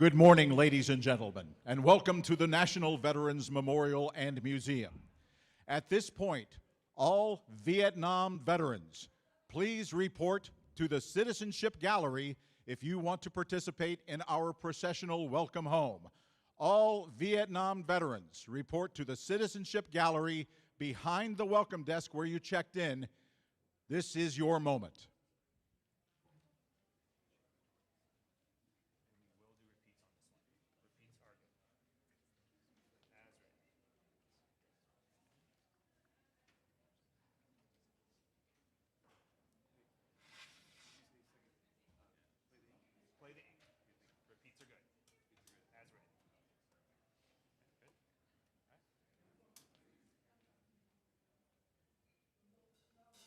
Good morning, ladies and gentlemen, and welcome to the National Veterans Memorial and Museum. At this point, all Vietnam veterans, please report to the Citizenship Gallery if you want to participate in our processional welcome home. All Vietnam veterans, report to the Citizenship Gallery behind the welcome desk where you checked in. This is your moment. Play the ink. Repeats are good. As read. Good. All right.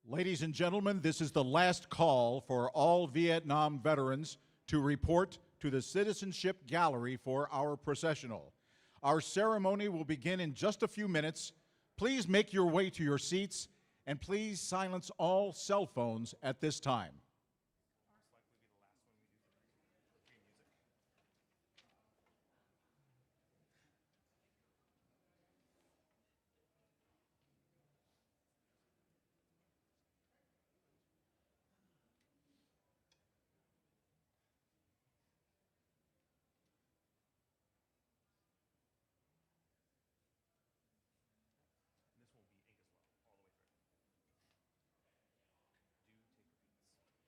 Ladies and gentlemen, this is the last call for all Vietnam veterans to report to the Citizenship Gallery for our processional. Our ceremony will begin in just a few minutes. Please make your way to your seats, and please silence all cell phones at this time. Most likely be the last one we do for pre-music. This will be ink as well, all the way through. Do take repeats.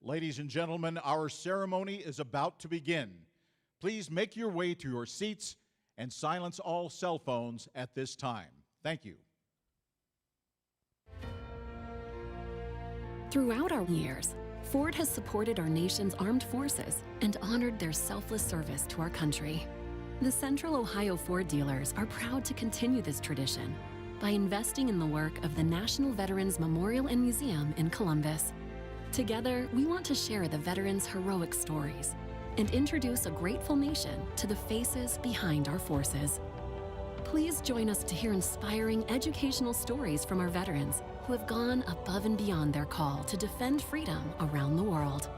Ladies and gentlemen, our ceremony is about to begin. Please make your way to your seats and silence all cell phones at this time. Thank you. Throughout our years, Ford has supported our nation's armed forces and honored their selfless service to our country. The Central Ohio Ford dealers are proud to continue this tradition by investing in the work of the National Veterans Memorial and Museum in Columbus. Together, we want to share the veterans' heroic stories and introduce a grateful nation to the faces behind our forces. Please join us to hear inspiring educational stories from our veterans who have gone above and beyond their call to defend freedom around the world.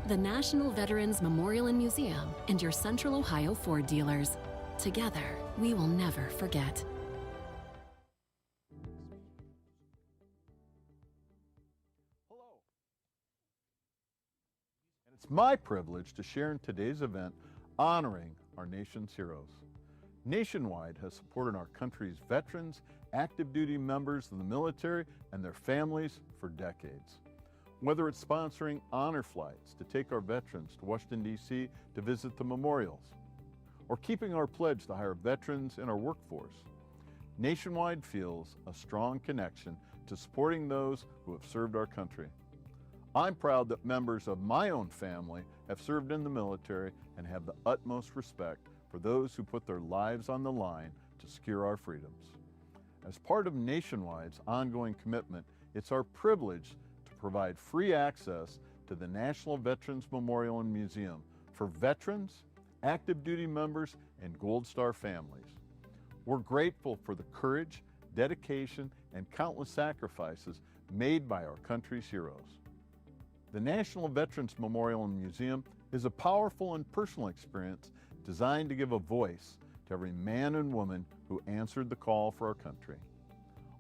The National Veterans Memorial and Museum and your Central Ohio Ford dealers. Together, we will never forget. It's my privilege to share in today's event honoring our nation's heroes. Nationwide has supported our country's veterans, active duty members of the military, and their families for decades. Whether it's sponsoring honor flights to take our veterans to Washington, D.C. to visit the memorials, or keeping our pledge to hire veterans in our workforce, Nationwide feels a strong connection to supporting those who have served our country. I'm proud that members of my own family have served in the military and have the utmost respect for those who put their lives on the line to secure our freedoms. As part of Nationwide's ongoing commitment, it's our privilege to provide free access to the National Veterans Memorial and Museum for veterans, active duty members, and Gold Star families. We're grateful for the courage, dedication, and countless sacrifices made by our country's heroes. The National Veterans Memorial and Museum is a powerful and personal experience designed to give a voice to every man and woman who answered the call for our country.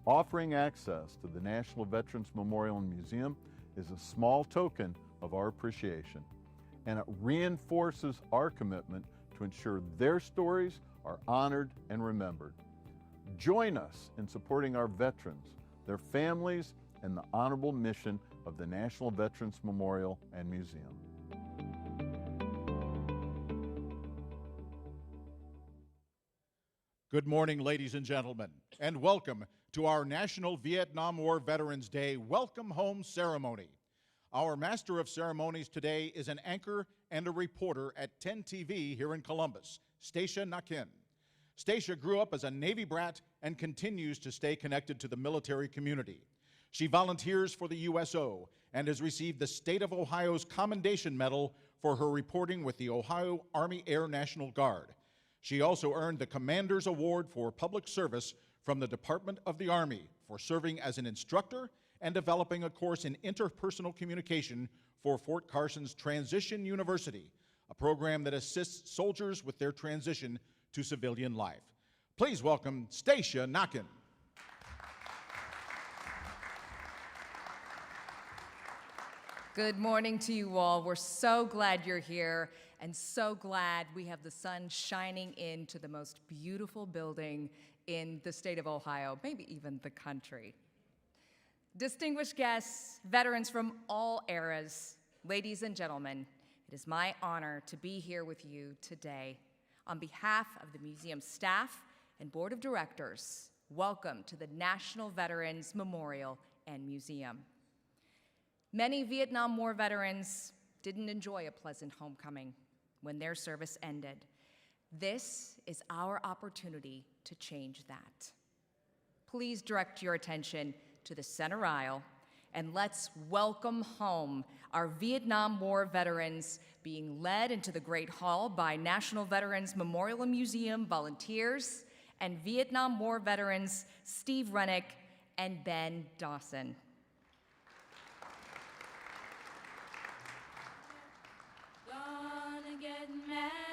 Offering access to the National Veterans Memorial and Museum is a small token of our appreciation, and it reinforces our commitment to ensure their stories are honored and remembered. Join us in supporting our veterans, their families, and the honorable mission of the National Veterans Memorial and Museum. Good morning, ladies and gentlemen, and welcome to our National Vietnam War Veterans Day Welcome Home Ceremony. Our Master of Ceremonies today is an anchor and a reporter at 10 TV here in Columbus, Stacia Nakin. Stacia grew up as a Navy brat and continues to stay connected to the military community. She volunteers for the USO and has received the State of Ohio's Commendation Medal for her reporting with the Ohio Army Air National Guard. She also earned the Commander's Award for Public Service from the Department of the Army for serving as an instructor and developing a course in interpersonal communication for Fort Carson's Transition University, a program that assists soldiers with their transition to civilian life. Please welcome Stacia Nakin. Good morning to you all. We're so glad you're here and so glad we have the sun shining into the most beautiful building in the state of Ohio, maybe even the country. Distinguished guests, veterans from all eras, ladies and gentlemen, it is my honor to be here with you today. On behalf of the museum staff and board of directors, welcome to the National Veterans Memorial and Museum. Many Vietnam War veterans didn't enjoy a pleasant homecoming when their service ended. This is our opportunity to change that. Please direct your attention to the center aisle and let's welcome home our Vietnam War veterans being led into the Great Hall by National Veterans Memorial and Museum volunteers and Vietnam War veterans Steve Rennick and Ben Dawson. Get mad.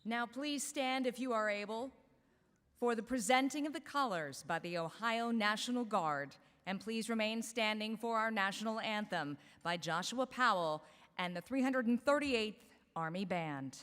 Now please stand if you are able for the presenting of the colors by the Ohio National Guard, and please remain standing for our national anthem by Joshua Powell and the 338th Army Band.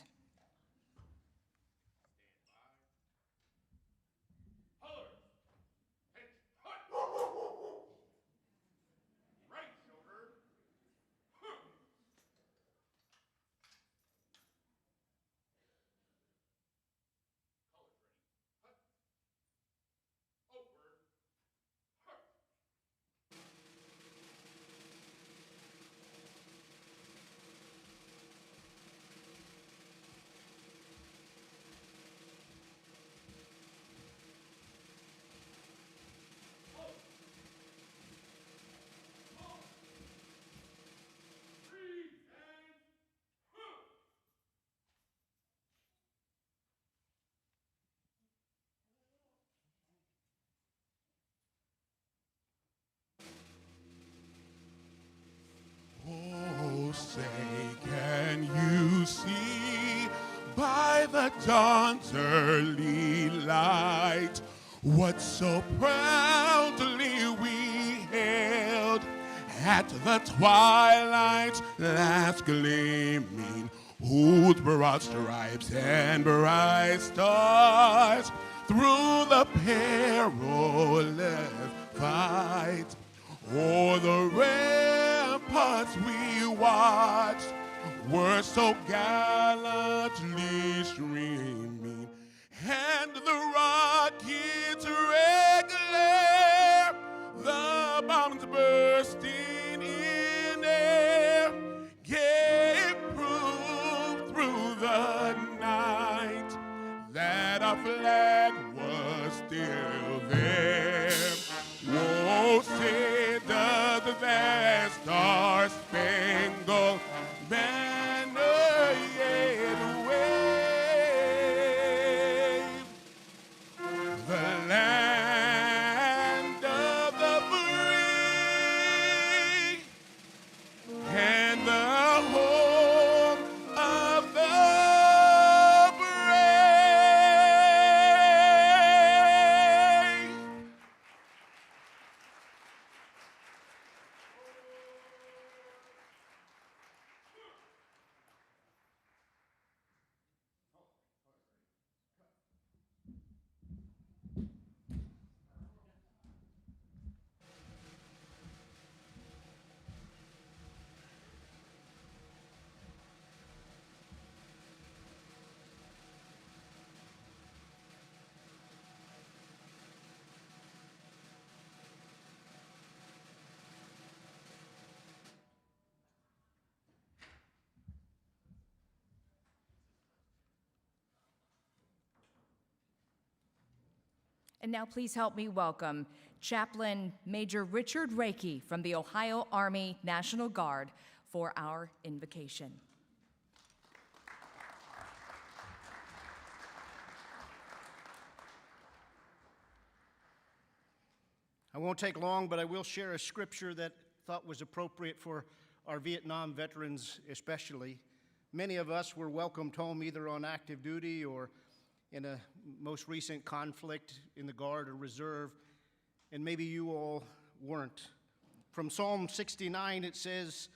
Oh, say, can you see by the dawn's early light what so proudly we hailed at the twilight's last gleaming, whose broad stripes and bright stars through the perilous fight o'er the ramparts we watched were so gallantly streaming, and the rockets' red glare, the bombs bursting in air, gave proof through the night that our flag was still there. Oh, say does that star-spangled banner yet wave? The land of the free and the home of the brave. And now please help me welcome Chaplain Major Richard Reiki from the Ohio Army National Guard for our invocation. I won't take long, but I will share a scripture that I thought was appropriate for our Vietnam veterans especially. Many of us were welcomed home either on active duty or in a most recent conflict in the Guard or Reserve, and maybe you all weren't. From Psalm 69, it says,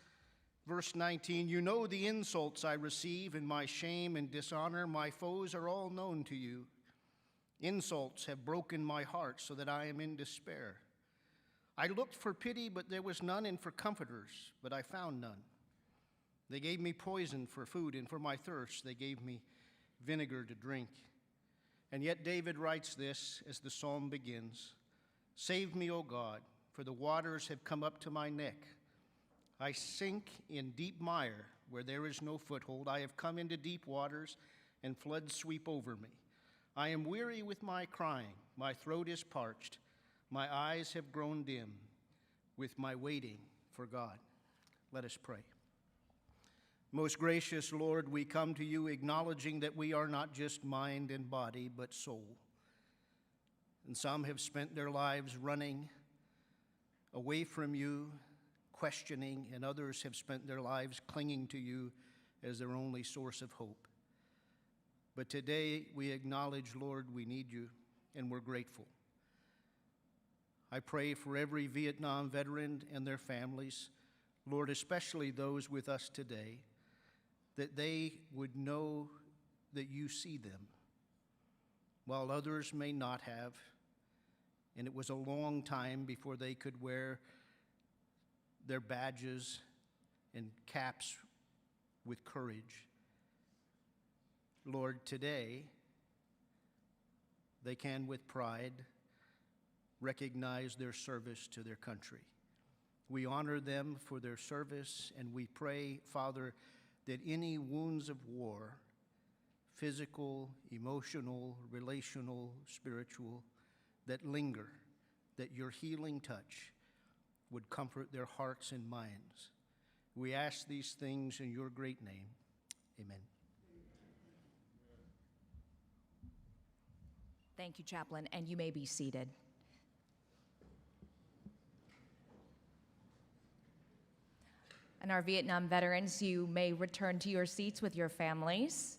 verse 19, "You know the insults I receive in my shame and dishonor. My foes are all known to you. Insults have broken my heart so that I am in despair. I looked for pity, but there was none, and for comforters, but I found none. They gave me poison for food, and for my thirst they gave me vinegar to drink." And yet David writes this as the psalm begins, "Save me, O God, for the waters have come up to my neck. I sink in deep mire where there is no foothold. I have come into deep waters, and floods sweep over me. I am weary with my crying. My throat is parched. My eyes have grown dim with my waiting for God." Let us pray. Most gracious Lord, we come to you acknowledging that we are not just mind and body, but soul. And some have spent their lives running away from you, questioning, and others have spent their lives clinging to you as their only source of hope. But today we acknowledge, Lord, we need you, and we're grateful. I pray for every Vietnam veteran and their families, Lord, especially those with us today, that they would know that you see them, while others may not have, and it was a long time before they could wear their badges and caps with courage. Lord, today, they can with pride recognize their service to their country. We honor them for their service, and we pray, Father, that any wounds of war, physical, emotional, relational, spiritual, that linger, that your healing touch would comfort their hearts and minds. We ask these things in your great name. Amen. Thank you, Chaplain, and you may be seated. And our Vietnam veterans, you may return to your seats with your families.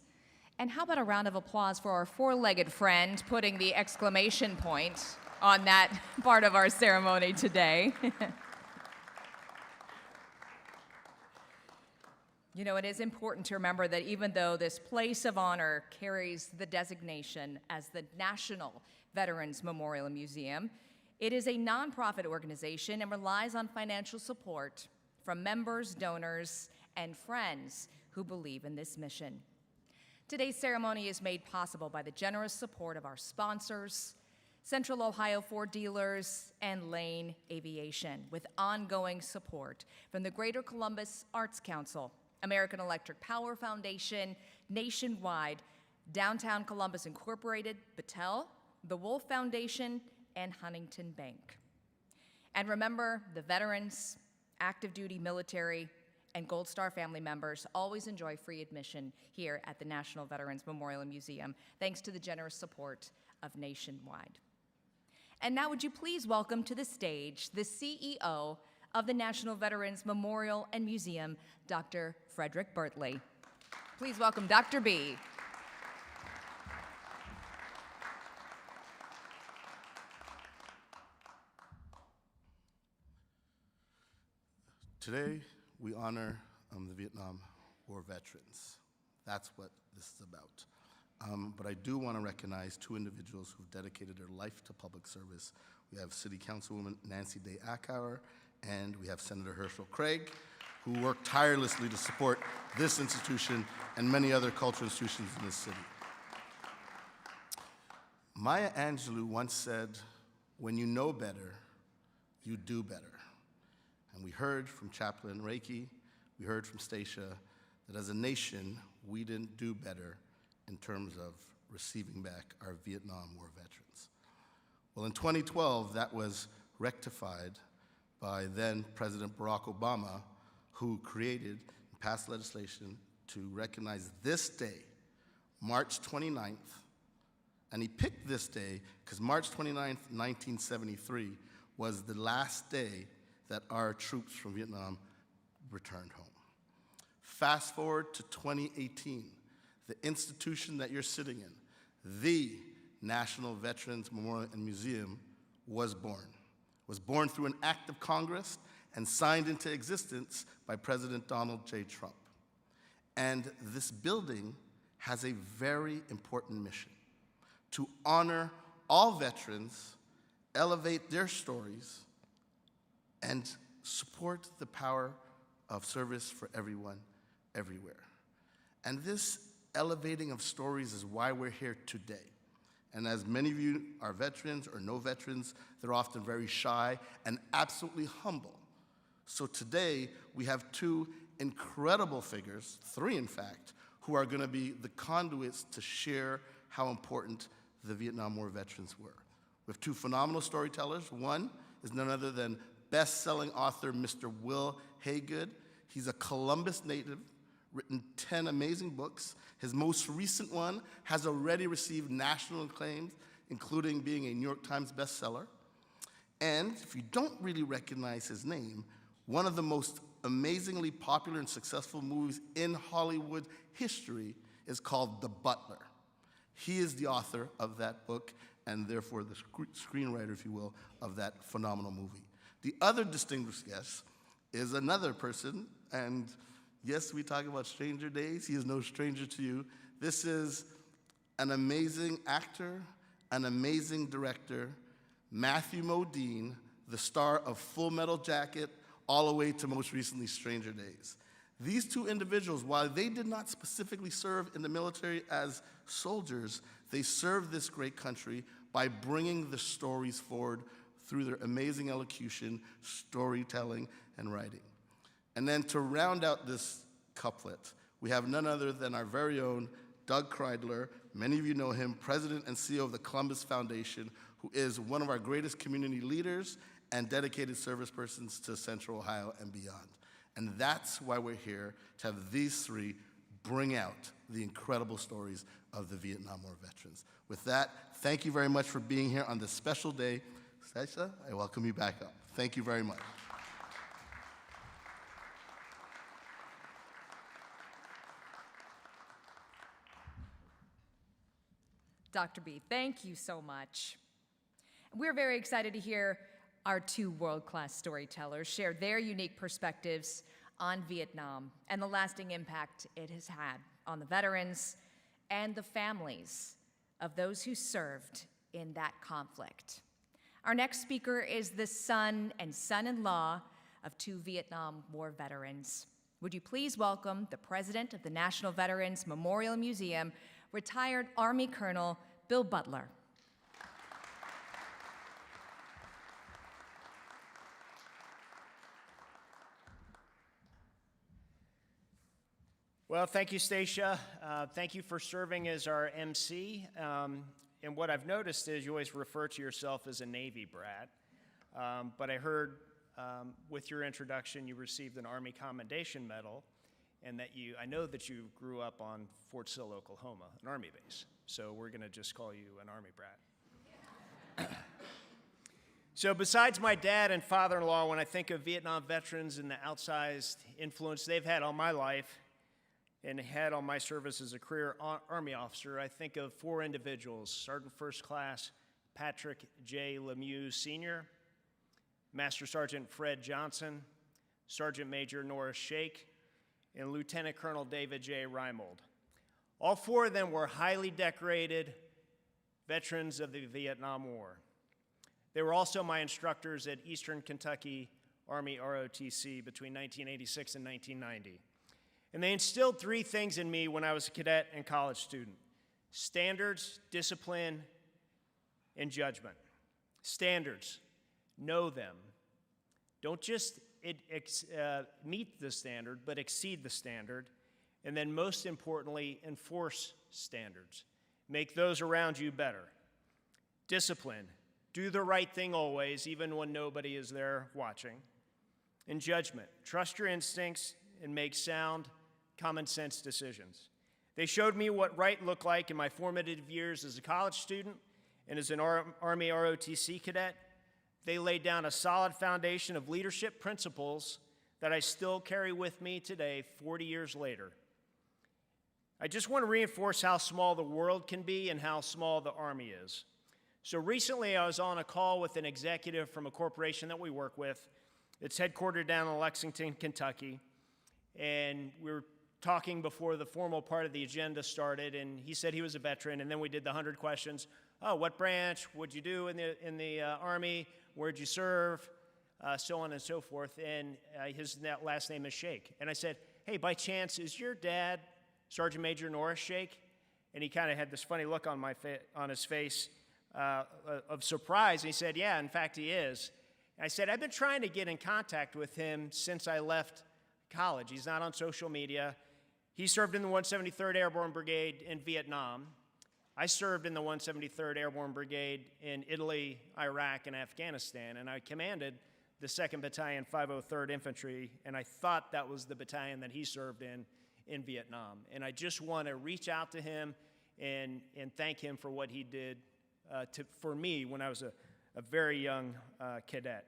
And how about a round of applause for our four-legged friend putting the exclamation point on that part of our ceremony today. You know, it is important to remember that even though this place of honor carries the designation as the National Veterans Memorial and Museum, it is a nonprofit organization and relies on financial support from members, donors, and friends who believe in this mission. Today's ceremony is made possible by the generous support of our sponsors, Central Ohio Ford Dealers, and Lane Aviation, with ongoing support from the Greater Columbus Arts Council, American Electric Power Foundation, Nationwide, Downtown Columbus Incorporated, Battelle, the Wolf Foundation, and Huntington Bank. And remember, the veterans, active duty military, and Gold Star family members always enjoy free admission here at the National Veterans Memorial and Museum, thanks to the generous support of Nationwide. And now would you please welcome to the stage the CEO of the National Veterans Memorial and Museum, Dr. Frederick Bertley. Please welcome Dr. B. Today, we honor the Vietnam War veterans. That's what this is about. But I do want to recognize two individuals who've dedicated their life to public service. We have City Councilwoman Nancy Day Ackower, and we have Senator Herschel Craig, who worked tirelessly to support this institution and many other cultural institutions in this city. Maya Angelou once said, "When you know better, you do better." And we heard from Chaplain Reiki, we heard from Stacia, that as a nation, we didn't do better in terms of receiving back our Vietnam War veterans. Well, in 2012, that was rectified by then President Barack Obama, who created and passed legislation to recognize this day, March 29th, and he picked this day because March 29th, 1973 was the last day that our troops from Vietnam returned home. Fast forward to 2018, the institution that you're sitting in, the National Veterans Memorial and Museum, was born. Was born through an act of Congress and signed into existence by President Donald J. Trump. And this building has a very important mission: to honor all veterans, elevate their stories, and support the power of service for everyone, everywhere. And this elevating of stories is why we're here today. And as many of you are veterans or no veterans, they're often very shy and absolutely humble. So today, we have two incredible figures, three in fact, who are gonna be the conduits to share how important the Vietnam War veterans were. We have two phenomenal storytellers. One is none other than best-selling author Mr. Wil Haygood. He's a Columbus native, written 10 amazing books. His most recent one has already received national acclaim, including being a New York Times bestseller. And if you don't really recognize his name, one of the most amazingly popular and successful movies in Hollywood history is called The Butler. He is the author of that book and therefore the screenwriter, if you will, of that phenomenal movie. The other distinguished guest is another person, and yes, we talk about stranger days. He is no stranger to you. This is an amazing actor, an amazing director, Matthew Modine, the star of Full Metal Jacket, all the way to most recently Stranger Days. These two individuals, while they did not specifically serve in the military as soldiers, they served this great country by bringing the stories forward through their amazing elocution, storytelling, and writing. And then to round out this couplet, we have none other than our very own Doug Kreidler. Many of you know him, President and CEO of the Columbus Foundation, who is one of our greatest community leaders and dedicated service persons to Central Ohio and beyond. And that's why we're here, to have these three bring out the incredible stories of the Vietnam War veterans. With that, thank you very much for being here on this special day. Stacia, I welcome you back up. Thank you very much. Dr. B, thank you so much. We're very excited to hear our two world-class storytellers share their unique perspectives on Vietnam and the lasting impact it has had on the veterans and the families of those who served in that conflict. Our next speaker is the son and son-in-law of two Vietnam War veterans. Would you please welcome the president of the National Veterans Memorial Museum, retired Army Colonel Bill Butler. Well, thank you, Stacia. Thank you for serving as our MC. And what I've noticed is you always refer to yourself as a Navy brat. But I heard with your introduction you received an Army Commendation Medal, and that I know that you grew up on Fort Sill, Oklahoma, an Army base. So we're going to just call you an Army brat. So besides my dad and father-in-law, when I think of Vietnam veterans and the outsized influence they've had on my life and had on my service as a career Army officer, I think of four individuals: Sergeant First Class Patrick J. Lemieux Sr., Master Sergeant Fred Johnson, Sergeant Major Norris Shake, and Lieutenant Colonel David J. Reimold. All four of them were highly decorated veterans of the Vietnam War. They were also my instructors at Eastern Kentucky Army ROTC between 1986 and 1990. And they instilled three things in me when I was a cadet and college student: standards, discipline, and judgment. Standards, know them. Don't just meet the standard, but exceed the standard. And then most importantly, enforce standards. Make those around you better. Discipline, do the right thing always, even when nobody is there watching. And judgment, trust your instincts and make sound, common sense decisions. They showed me what right looked like in my formative years as a college student and as an Army ROTC cadet. They laid down a solid foundation of leadership principles that I still carry with me today, 40 years later. I just want to reinforce how small the world can be and how small the Army is. So recently I was on a call with an executive from a corporation that we work with. It's headquartered down in Lexington, Kentucky. And we were talking before the formal part of the agenda started, and he said he was a veteran, and then we did the 100 questions. Oh, what branch? What'd you do in the Army? Where'd you serve? So on and so forth. And his last name is Shake. And I said, hey, by chance, is your dad Sergeant Major Norris Shake? And he kind of had this funny look on his face of surprise. And he said, yeah, in fact, he is. And I said, I've been trying to get in contact with him since I left college. He's not on social media. He served in the 173rd Airborne Brigade in Vietnam. I served in the 173rd Airborne Brigade in Italy, Iraq, and Afghanistan, and I commanded the 2nd Battalion, 503rd Infantry, and I thought that was the battalion that he served in Vietnam. And I just want to reach out to him and thank him for what he did for me when I was a very young cadet.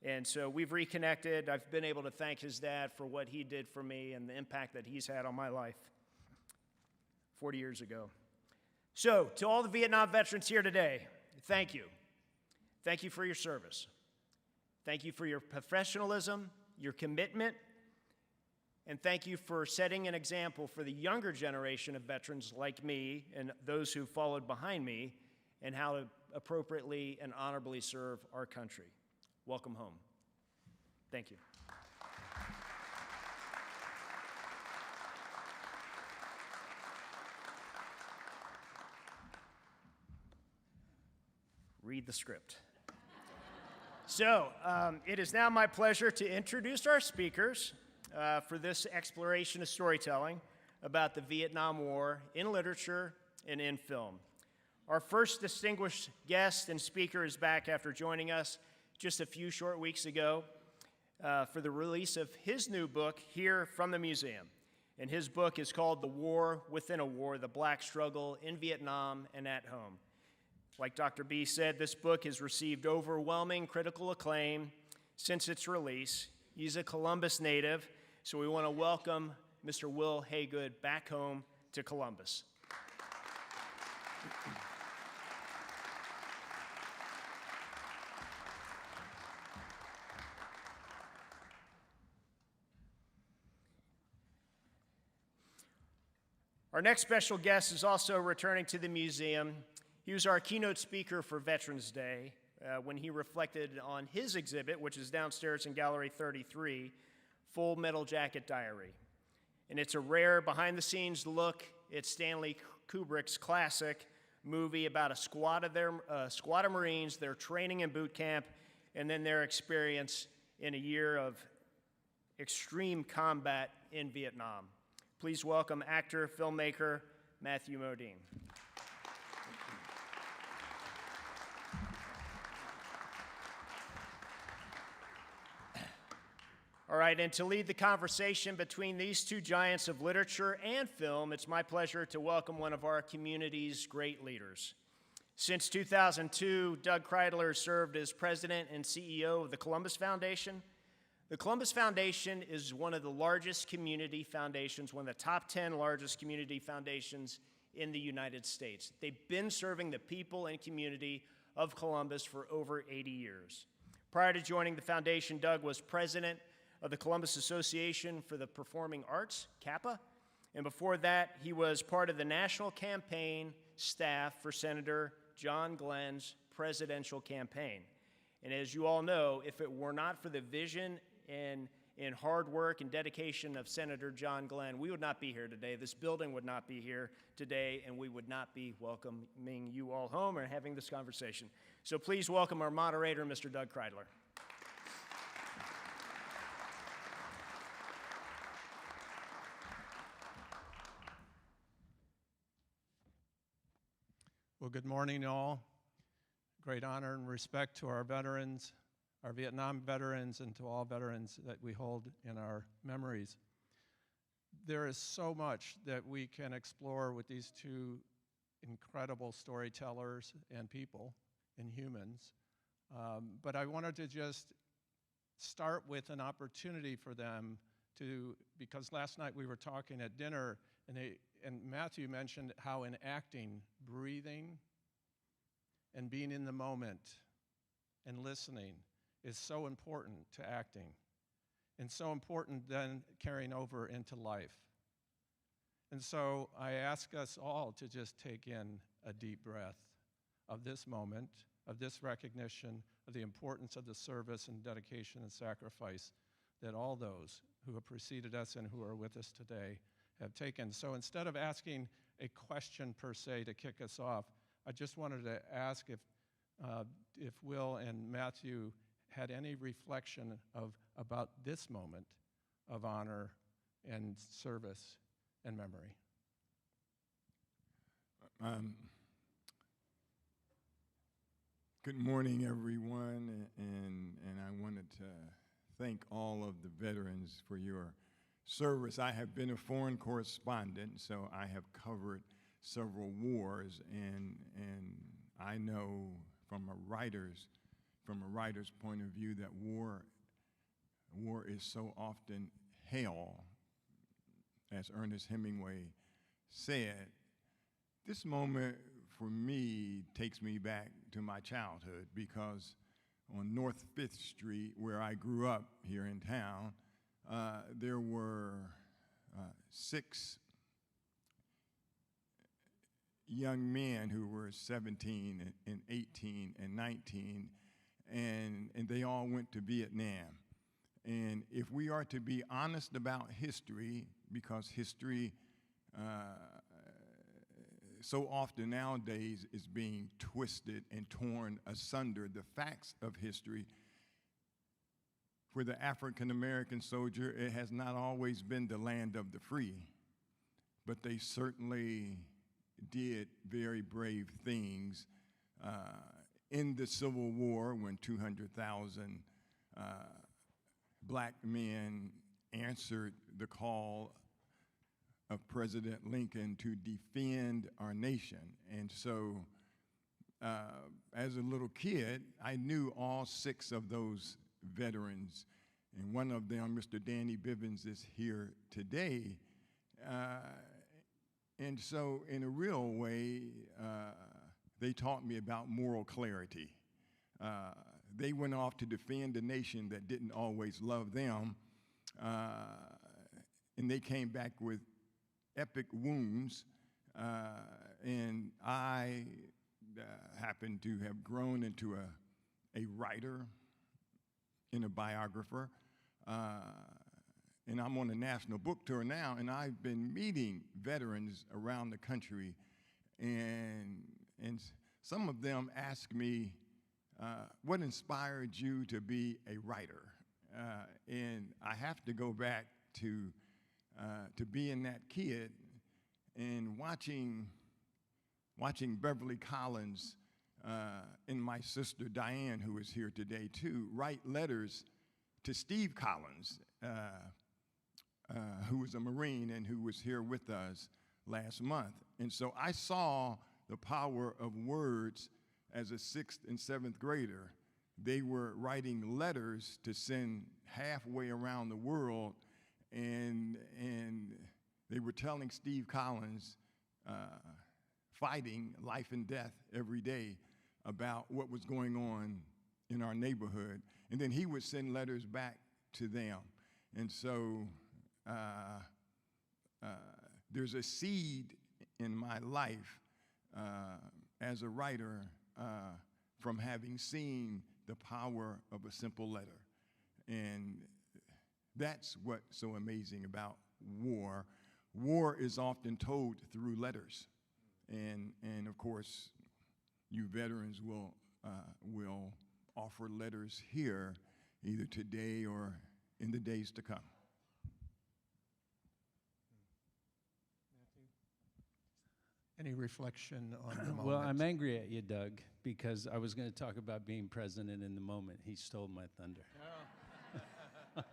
And so we've reconnected. I've been able to thank his dad for what he did for me and the impact that he's had on my life 40 years ago. So, to all the Vietnam veterans here today, thank you. Thank you for your service. Thank you for your professionalism, your commitment, and thank you for setting an example for the younger generation of veterans like me and those who followed behind me in how to appropriately and honorably serve our country. Welcome home. Thank you. Read the script. So, it is now my pleasure to introduce our speakers for this exploration of storytelling about the Vietnam War in literature and in film. Our first distinguished guest and speaker is back after joining us just a few short weeks ago for the release of his new book here from the museum. And his book is called The War Within a War, The Black Struggle in Vietnam and at Home. Like Dr. B said, this book has received overwhelming critical acclaim since its release. He's a Columbus native, so we want to welcome Mr. Wil Haygood back home to Columbus. Our next special guest is also returning to the museum. He was our keynote speaker for Veterans Day when he reflected on his exhibit, which is downstairs in Gallery 33, Full Metal Jacket Diary. And it's a rare behind-the-scenes look at Stanley Kubrick's classic movie about a squad of Marines, their training in boot camp, and then their experience in a year of extreme combat in Vietnam. Please welcome actor, filmmaker, Matthew Modine. All right, and to lead the conversation between these two giants of literature and film, it's my pleasure to welcome one of our community's great leaders. Since 2002, Doug Kreidler served as president and CEO of the Columbus Foundation. The Columbus Foundation is one of the largest community foundations, one of the top 10 largest community foundations in the United States. They've been serving the people and community of Columbus for over 80 years. Prior to joining the foundation, Doug was president of the Columbus Association for the Performing Arts, CAPA, and before that, he was part of the national campaign staff for Senator John Glenn's presidential campaign. And as you all know, if it were not for the vision and hard work and dedication of Senator John Glenn, we would not be here today. This building would not be here today, and we would not be welcoming you all home or having this conversation. So please welcome our moderator, Mr. Doug Kreidler. Well, good morning, all. Great honor and respect to our veterans, our Vietnam veterans, and to all veterans that we hold in our memories. There is so much that we can explore with these two incredible storytellers and people and humans. But I wanted to just start with an opportunity for them to, because last night we were talking at dinner, and Matthew mentioned how in acting, breathing and being in the moment and listening is so important to acting, and so important then carrying over into life. And so I ask us all to just take in a deep breath of this moment, of this recognition of the importance of the service and dedication and sacrifice that all those who have preceded us and who are with us today have taken. So instead of asking a question per se to kick us off, I just wanted to ask if Wil and Matthew had any reflection about this moment of honor and service and memory. Good morning, everyone, and I wanted to thank all of the veterans for your service. I have been a foreign correspondent, so I have covered several wars, and I know from a writer's point of view that war is so often hell, as Ernest Hemingway said, This moment for me takes me back to my childhood because on North 5th Street, where I grew up here in town, there were 6 young men who were 17 and 18 and 19, and they all went to Vietnam. And if we are to be honest about history, because history so often nowadays is being twisted and torn asunder, the facts of history, for the African American soldier, it has not always been the land of the free, but they certainly did very brave things in the Civil War when 200,000 black men answered the call of President Lincoln to defend our nation. And so as a little kid, I knew all 6 of those veterans, and one of them, Mr. Danny Bivens, is here today. And so in a real way, they taught me about moral clarity. They went off to defend a nation that didn't always love them, and they came back with epic wounds, and I happened to have grown into a writer and a biographer, and I'm on a national book tour now, and I've been meeting veterans around the country, and some of them ask me, what inspired you to be a writer? And I have to go back to being that kid and watching Beverly Collins and my sister Diane, who is here today too, write letters to Steve Collins, who was a Marine and who was here with us last month. And so I saw the power of words as a 6th and 7th grader. They were writing letters to send halfway around the world, and they were telling Steve Collins, fighting life and death every day about what was going on in our neighborhood. And then he would send letters back to them. And so there's a seed in my life as a writer from having seen the power of a simple letter. And that's what's so amazing about war. War is often told through letters. And of course, you veterans will offer letters here, either today or in the days to come. Any reflection on the moment? Well, I'm angry at you, Doug, because I was going to talk about being president in the moment. He stole my thunder. Oh.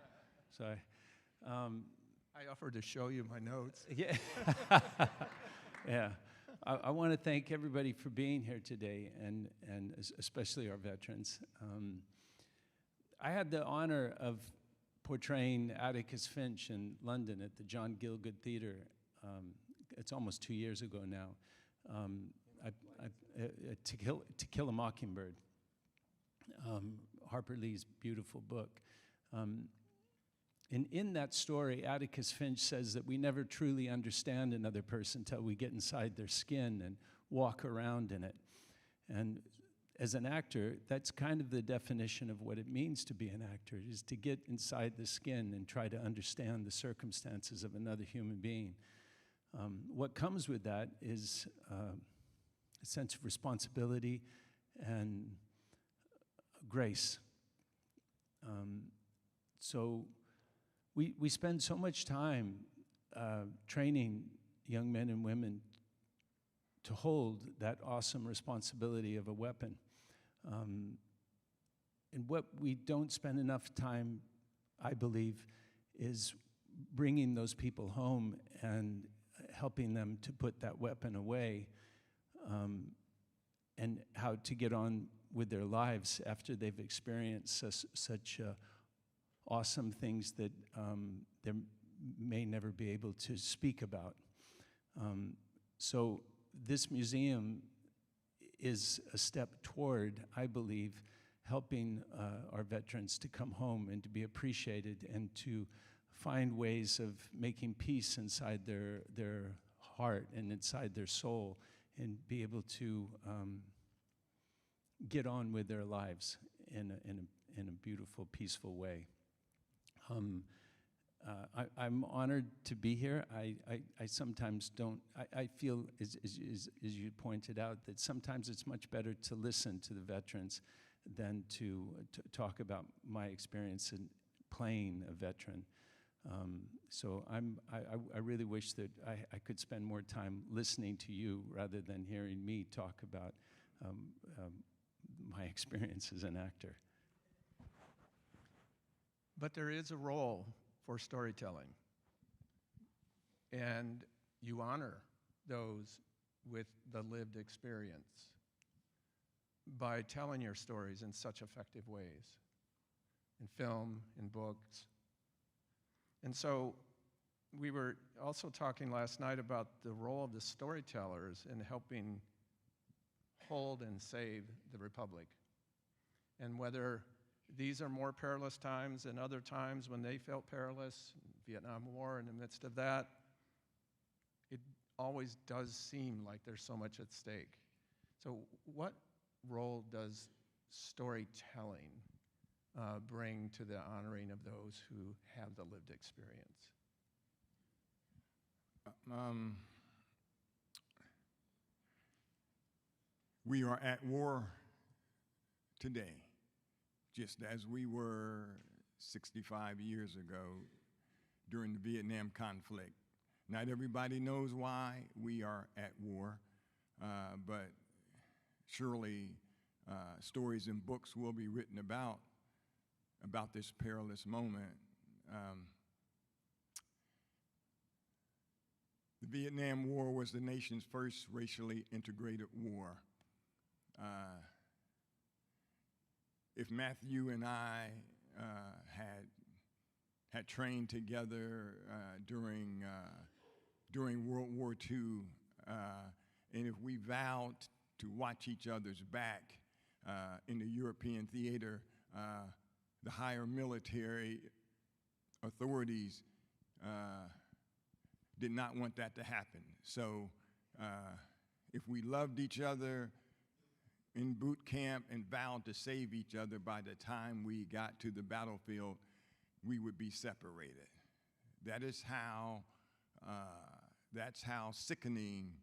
So I offered to show you my notes. yeah. Yeah. I want to thank everybody for being here today, and especially our veterans. I had the honor of portraying Atticus Finch in London at the John Gielgud Theatre. It's almost 2 years ago now. To Kill a Mockingbird, Harper Lee's beautiful book. And in that story, Atticus Finch says that we never truly understand another person until we get inside their skin and walk around in it. And as an actor, that's kind of the definition of what it means to be an actor, is to get inside the skin and try to understand the circumstances of another human being. What comes with that is a sense of responsibility and grace. So we spend so much time training young men and women to hold that awesome responsibility of a weapon. And what we don't spend enough time, I believe, is bringing those people home and helping them to put that weapon away, and how to get on with their lives after they've experienced such awesome things that they may never be able to speak about. So this museum is a step toward, I believe, helping our veterans to come home and to be appreciated and to find ways of making peace inside their heart and inside their soul and be able to get on with their lives in a beautiful, peaceful way. I'm honored to be here. I sometimes don't, I feel, as you pointed out, that sometimes it's much better to listen to the veterans than to talk about my experience in playing a veteran. So I really wish that I could spend more time listening to you rather than hearing me talk about my experience as an actor. But there is a role for storytelling, and you honor those with the lived experience by telling your stories in such effective ways, in film, in books. And so we were also talking last night about the role of the storytellers in helping hold and save the Republic, and whether these are more perilous times than other times when they felt perilous. Vietnam War, in the midst of that, it always does seem like there's so much at stake. So what role does storytelling bring to the honoring of those who have the lived experience? We are at war today, just as we were 65 years ago during the Vietnam conflict. Not everybody knows why we are at war, but surely stories and books will be written about this perilous moment. The Vietnam War was the nation's first racially integrated war. If Matthew and I had trained together during World War II, and if we vowed to watch each other's back in the European theater, the higher military authorities did not want that to happen. So if we loved each other in boot camp and vowed to save each other, by the time we got to the battlefield, we would be separated. That's how sickening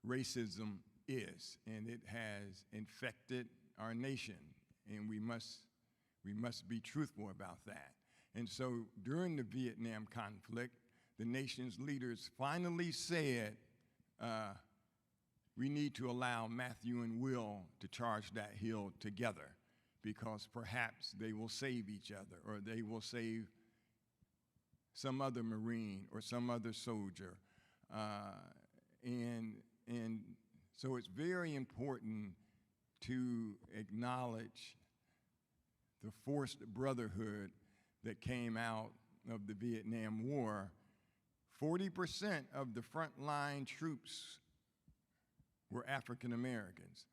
racism is, and it has infected our nation, and we must be truthful about that. And so during the Vietnam conflict, the nation's leaders finally said, we need to allow Matthew and Will to charge that hill together, because perhaps they will save each other, or they will save some other Marine or some other soldier. And so it's very important to acknowledge the forced brotherhood that came out of the Vietnam War. 40% of the frontline troops were African Americans.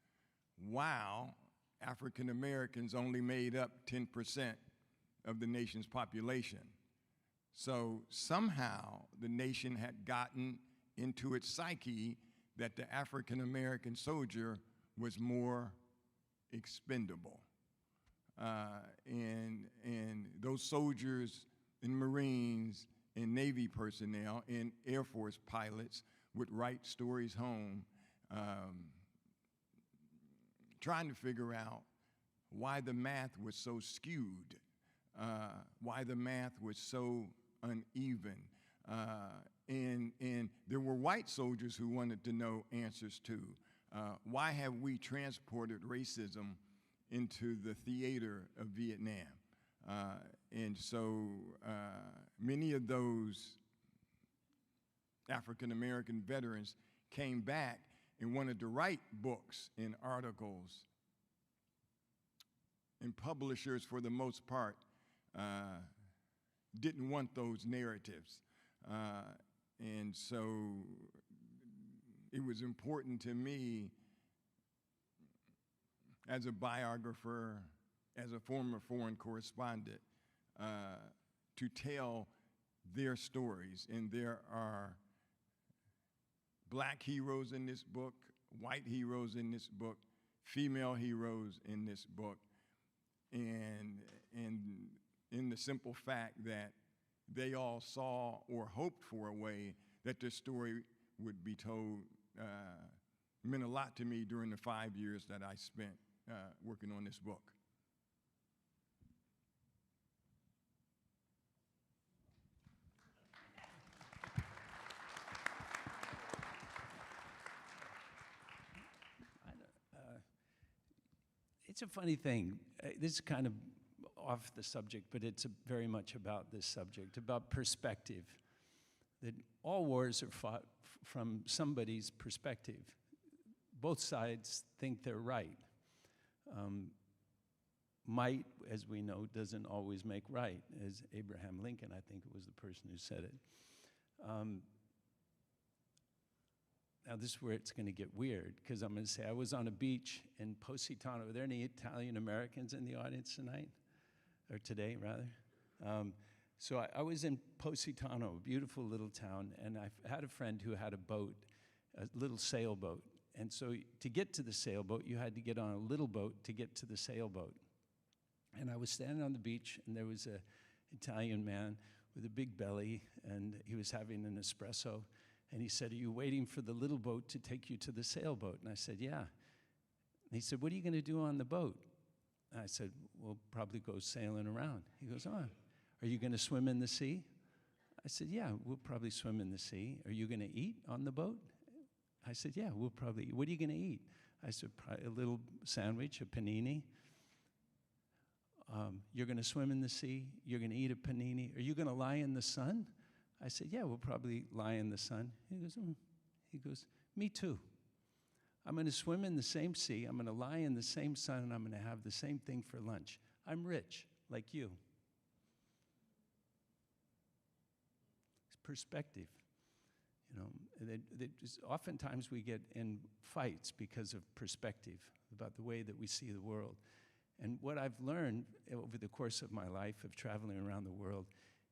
While African Americans only made up 10% of the nation's population. So somehow the nation had gotten into its psyche that the African American soldier was more expendable. And those soldiers and Marines and Navy personnel and Air Force pilots would write stories home trying to figure out why the math was so skewed, why the math was so uneven. And there were white soldiers who wanted to know answers too. Why have we transported racism into the theater of Vietnam? And so many of those African American veterans came back and wanted to write books and articles. And publishers, for the most part, didn't want those narratives. And so it was important to me as a biographer, as a former foreign correspondent, to tell their stories. And there are black heroes in this book, white heroes in this book, female heroes in this book, and in the simple fact that they all saw or hoped for a way that their story would be told meant a lot to me during the 5 years that I spent working on this book. It's a funny thing. This is kind of off the subject, but it's very much about this subject, about perspective. That all wars are fought from somebody's perspective. Both sides think they're right. Might, as we know, doesn't always make right, as Abraham Lincoln, I think it was the person who said it. Now this is where it's going to get weird, because I'm going to say I was on a beach in Positano. Are there any Italian Americans in the audience tonight? Or today, rather? So I was in Positano, a beautiful little town, and I had a friend who had a boat, a little sailboat. And so to get to the sailboat, you had to get on a little boat to get to the sailboat. And I was standing on the beach, and there was an Italian man with a big belly, and he was having an espresso. And he said, "Are you waiting for the little boat to take you to the sailboat?" And I said, "Yeah." And he said, "What are you going to do on the boat?" And I said, "We'll probably go sailing around." He goes, "Oh, are you going to swim in the sea?" I said, "Yeah, we'll probably swim in the sea." "Are you going to eat on the boat?" I said, "Yeah, we'll probably eat." "What are you going to eat?" I said, "Probably a little sandwich, a panini." "You're going to swim in the sea? You're going to eat a panini? Are you going to lie in the sun?" I said, "Yeah, we'll probably lie in the sun." He goes, "Me too. I'm going to swim in the same sea, I'm going to lie in the same sun, and I'm going to have the same thing for lunch. I'm rich, like you." It's perspective. You know, oftentimes we get in fights because of perspective, about the way that we see the world. And what I've learned over the course of my life of traveling around the world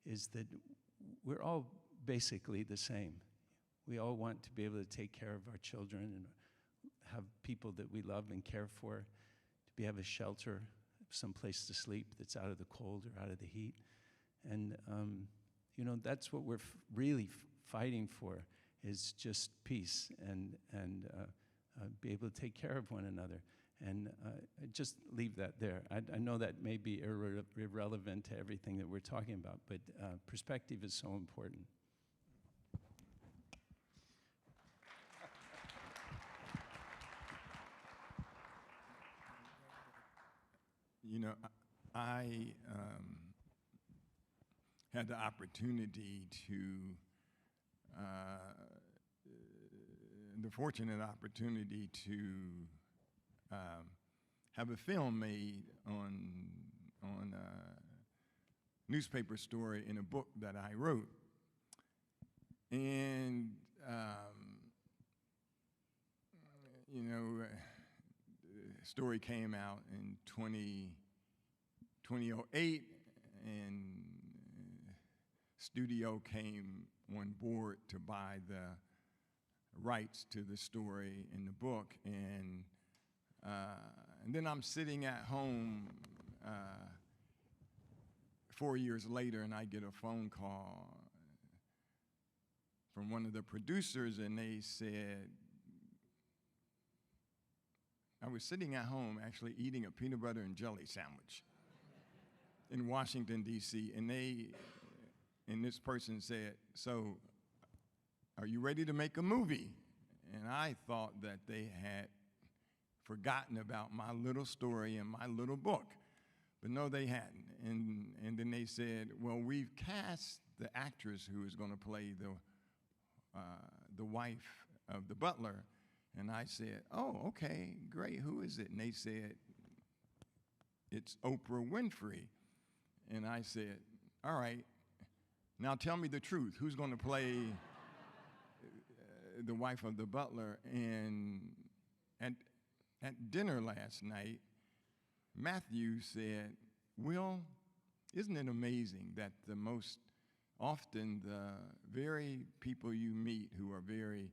is that we're all basically the same. We all want to be able to take care of our children and have people that we love and care for, to have a shelter, some place to sleep that's out of the cold or out of the heat. And, you know, that's what we're really fighting for, is just peace and be able to take care of one another. And just leave that there. I know that may be irrelevant to everything that we're talking about, but perspective is so important. You know, I had the opportunity the fortunate opportunity to have a film made on a newspaper story in a book that I wrote. And, you know, the story came out in 2008, and studio came on board to buy the rights to the story in the book. And then I'm sitting at home 4 years later, and I get a phone call from one of the producers, and they said, I was sitting at home actually eating a peanut butter and jelly sandwich in Washington, D.C., and this person said, "So, are you ready to make a movie?" And I thought that they had forgotten about my little story and my little book. But no, they hadn't. And then they said, "Well, we've cast the actress who is going to play the wife of the butler." And I said, "Oh, okay, great. Who is it?" And they said, "It's Oprah Winfrey." And I said, "All right, now tell me the truth. Who's going to play the wife of the butler, and at dinner last night, Matthew said, "Will, isn't it amazing that the most often the very people you meet who are very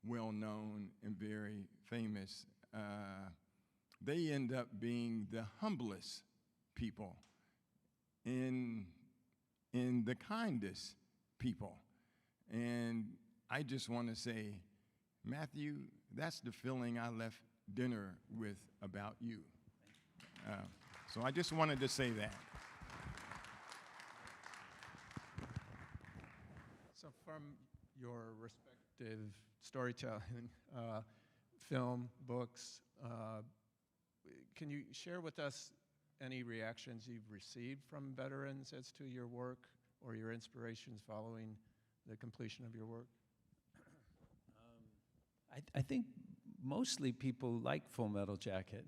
well known and very famous, they end up being the humblest people and the kindest people." And I just want to say, Matthew, that's the feeling I left dinner with about you. So I just wanted to say that. So from your respective storytelling, film, books, can you share with us any reactions you've received from veterans as to your work or your inspirations following the completion of your work? I think mostly people like Full Metal Jacket.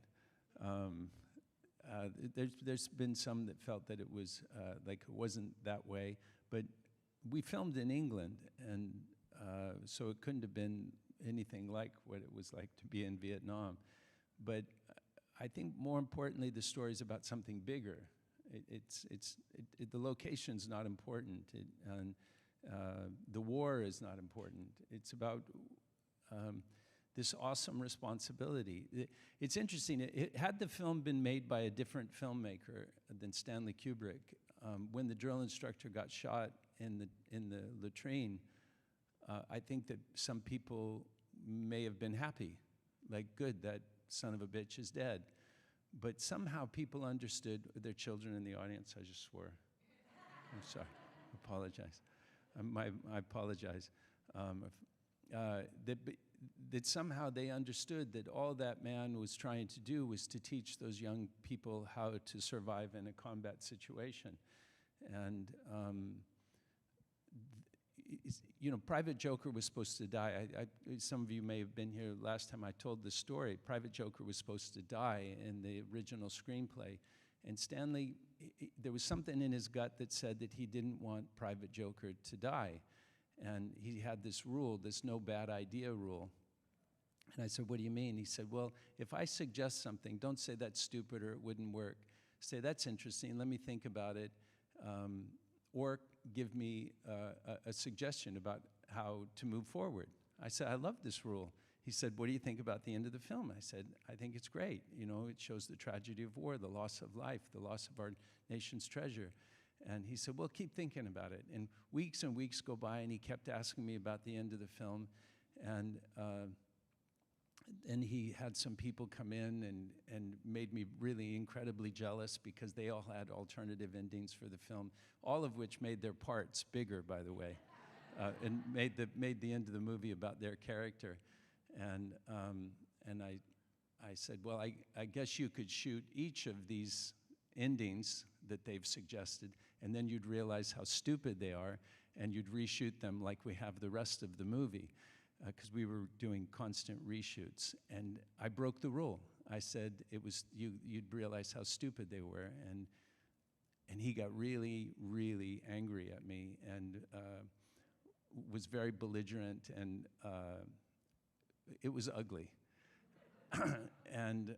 There's been some that felt that it was like it wasn't that way, but we filmed in England, and so it couldn't have been anything like what it was like to be in Vietnam. But I think more importantly, the story's about something bigger. The location's not important, and the war is not important. It's about this awesome responsibility. It's interesting, had the film been made by a different filmmaker than Stanley Kubrick, when the drill instructor got shot in the latrine, I think that some people may have been happy, like, good, that son of a bitch is dead. But somehow people understood, their children in the audience, I just swore. I'm sorry, I apologize. I apologize. That somehow they understood that all that man was trying to do was to teach those young people how to survive in a combat situation. And, you know, Private Joker was supposed to die. Some of you may have been here last time I told this story. Private Joker was supposed to die in the original screenplay. And Stanley, there was something in his gut that said that he didn't want Private Joker to die. And he had this rule, this no bad idea rule. And I said, what do you mean? He said, well, if I suggest something, don't say that's stupid or it wouldn't work. Say, that's interesting, let me think about it. Or give me a suggestion about how to move forward. I said, I love this rule. He said, what do you think about the end of the film? I said, I think it's great. You know, it shows the tragedy of war, the loss of life, the loss of our nation's treasure. And he said, well, keep thinking about it. And weeks go by, and he kept asking me about the end of the film. And he had some people come in and made me really incredibly jealous because they all had alternative endings for the film, all of which made their parts bigger, by the way, and made the end of the movie about their character. And I said, well, I guess you could shoot each of these endings that they've suggested, and then you'd realize how stupid they are, and you'd reshoot them like we have the rest of the movie, because we were doing constant reshoots. And I broke the rule. I said it was you'd realize how stupid they were, and he got really, really angry at me, and was very belligerent, and it was ugly. And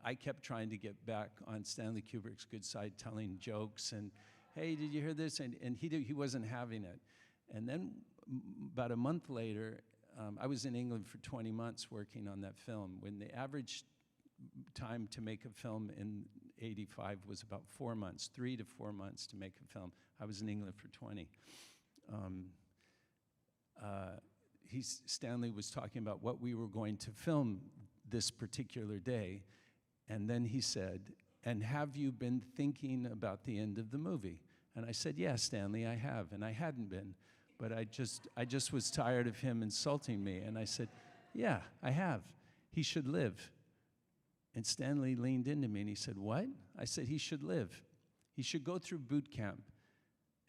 I kept trying to get back on Stanley Kubrick's good side, telling jokes, and hey, did you hear this? And he wasn't having it. And then about a month later, I was in England for 20 months working on that film, when the average time to make a film in '85 was about 4 months, 3 to 4 months to make a film. I was in England for 20. Stanley was talking about what we were going to film this particular day, and then he said, and have you been thinking about the end of the movie? And I said, yeah, Stanley, I have, and I hadn't been, but I just was tired of him insulting me, and I said, yeah, I have. He should live. And Stanley leaned into me and he said, what? I said, he should live. He should go through boot camp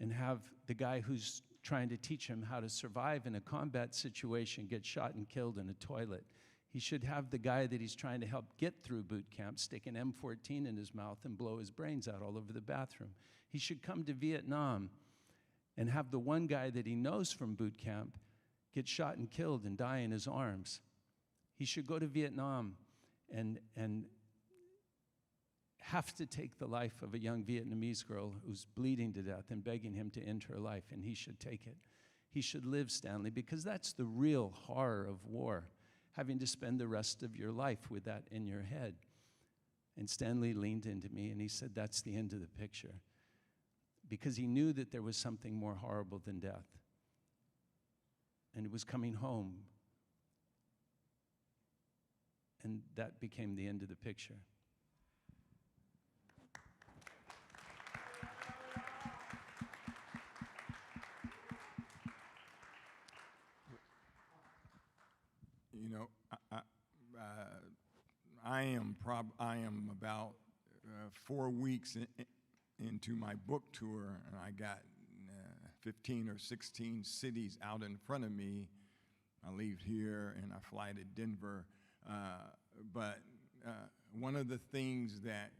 and have the guy who's trying to teach him how to survive in a combat situation get shot and killed in a toilet. He should have the guy that he's trying to help get through boot camp stick an M14 in his mouth and blow his brains out all over the bathroom. He should come to Vietnam and have the one guy that he knows from boot camp get shot and killed and die in his arms. He should go to Vietnam and have to take the life of a young Vietnamese girl who's bleeding to death and begging him to end her life, and he should take it. He should live, Stanley, because that's the real horror of war, having to spend the rest of your life with that in your head. And Stanley leaned into me and he said, that's the end of the picture. Because he knew that there was something more horrible than death. And it was coming home. And that became the end of the picture. You know, I am about 4 weeks into my book tour, and I got 15 or 16 cities out in front of me. I leave here and I fly to Denver. But one of the things that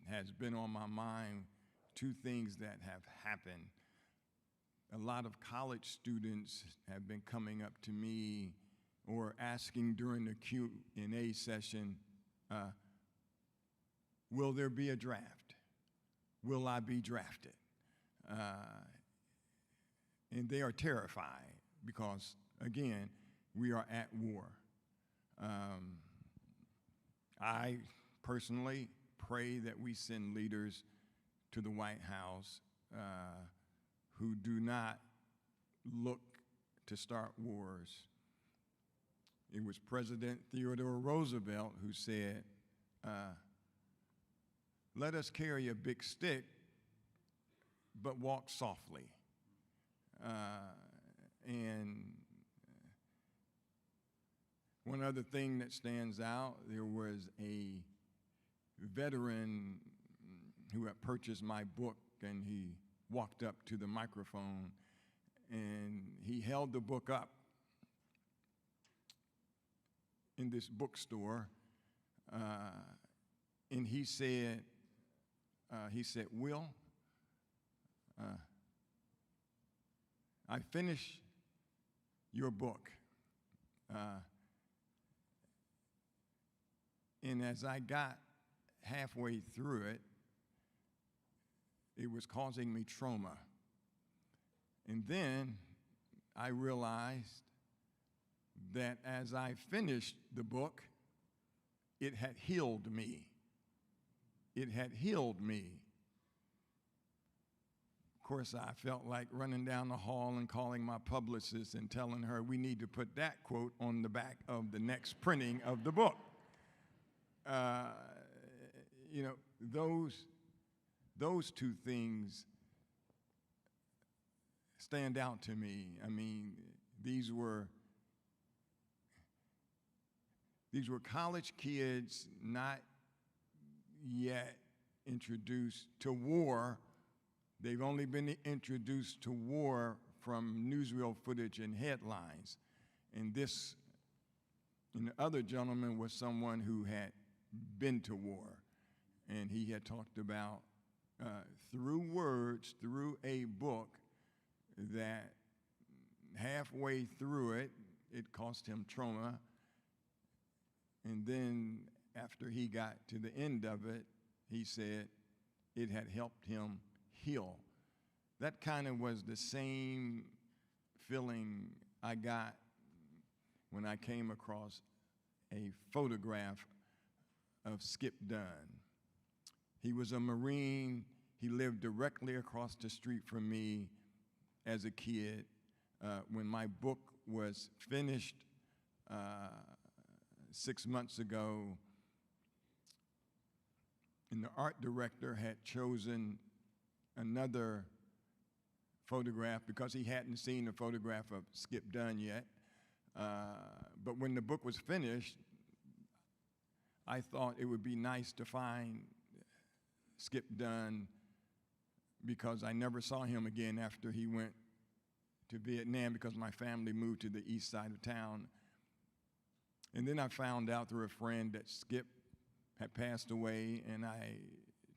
has been on my mind, 2 things that have happened. A lot of college students have been coming up to me or asking during the Q&A session, will there be a draft? Will I be drafted? And they are terrified because, again, we are at war. I personally pray that we send leaders to the White House who do not look to start wars. It was President Theodore Roosevelt who said, let us carry a big stick, but walk softly. And one other thing that stands out, there was a veteran who had purchased my book, and he walked up to the microphone and he held the book up in this bookstore, and he said, Wil, I finished your book, and as I got halfway through it, it was causing me trauma. And then I realized that as I finished the book, it had healed me. It had healed me. Of course, I felt like running down the hall and calling my publicist and telling her we need to put that quote on the back of the next printing of the book. You know, those 2 things stand out to me. I mean, these were college kids not yet introduced to war. They've only been introduced to war from newsreel footage and headlines. And this, and the other gentleman was someone who had been to war. And he had talked about, through words, through a book, that halfway through it, it cost him trauma. And then after he got to the end of it, he said it had helped him heal. That kind of was the same feeling I got when I came across a photograph of Skip Dunn. He was a Marine. He lived directly across the street from me as a kid. When my book was finished 6 months ago, and the art director had chosen another photograph because he hadn't seen a photograph of Skip Dunn yet. But when the book was finished, I thought it would be nice to find Skip Dunn because I never saw him again after he went to Vietnam because my family moved to the east side of town. And then I found out through a friend that Skip had passed away, and I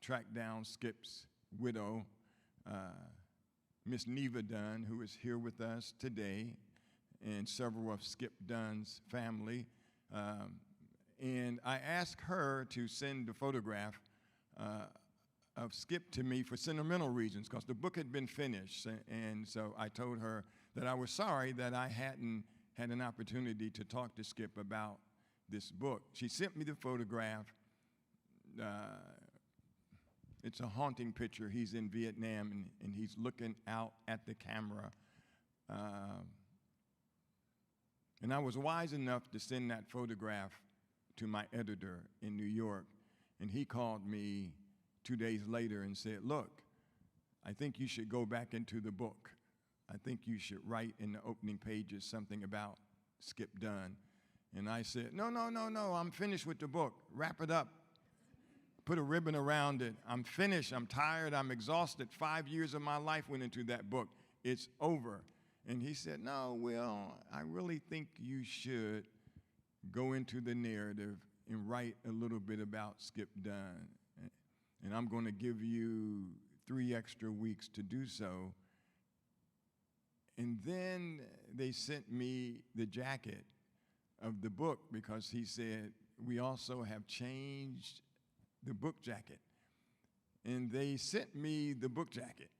tracked down Skip's widow, Miss Neva Dunn, who is here with us today, and several of Skip Dunn's family. And I asked her to send the photograph of Skip to me for sentimental reasons, because the book had been finished. And so I told her that I was sorry that I hadn't had an opportunity to talk to Skip about this book. She sent me the photograph. It's a haunting picture. He's in Vietnam, and he's looking out at the camera. And I was wise enough to send that photograph to my editor in New York, and he called me 2 days later and said, look, I think you should go back into the book. I think you should write in the opening pages something about Skip Dunn. And I said, no, I'm finished with the book. Wrap it up. Put a ribbon around it. I'm finished. I'm tired. I'm exhausted. 5 years of my life went into that book. It's over. And he said, no, Will, I really think you should go into the narrative and write a little bit about Skip Dunn. And I'm going to give you 3 extra weeks to do so. And then they sent me the jacket of the book, because he said, we also have changed the book jacket. And they sent me the book jacket,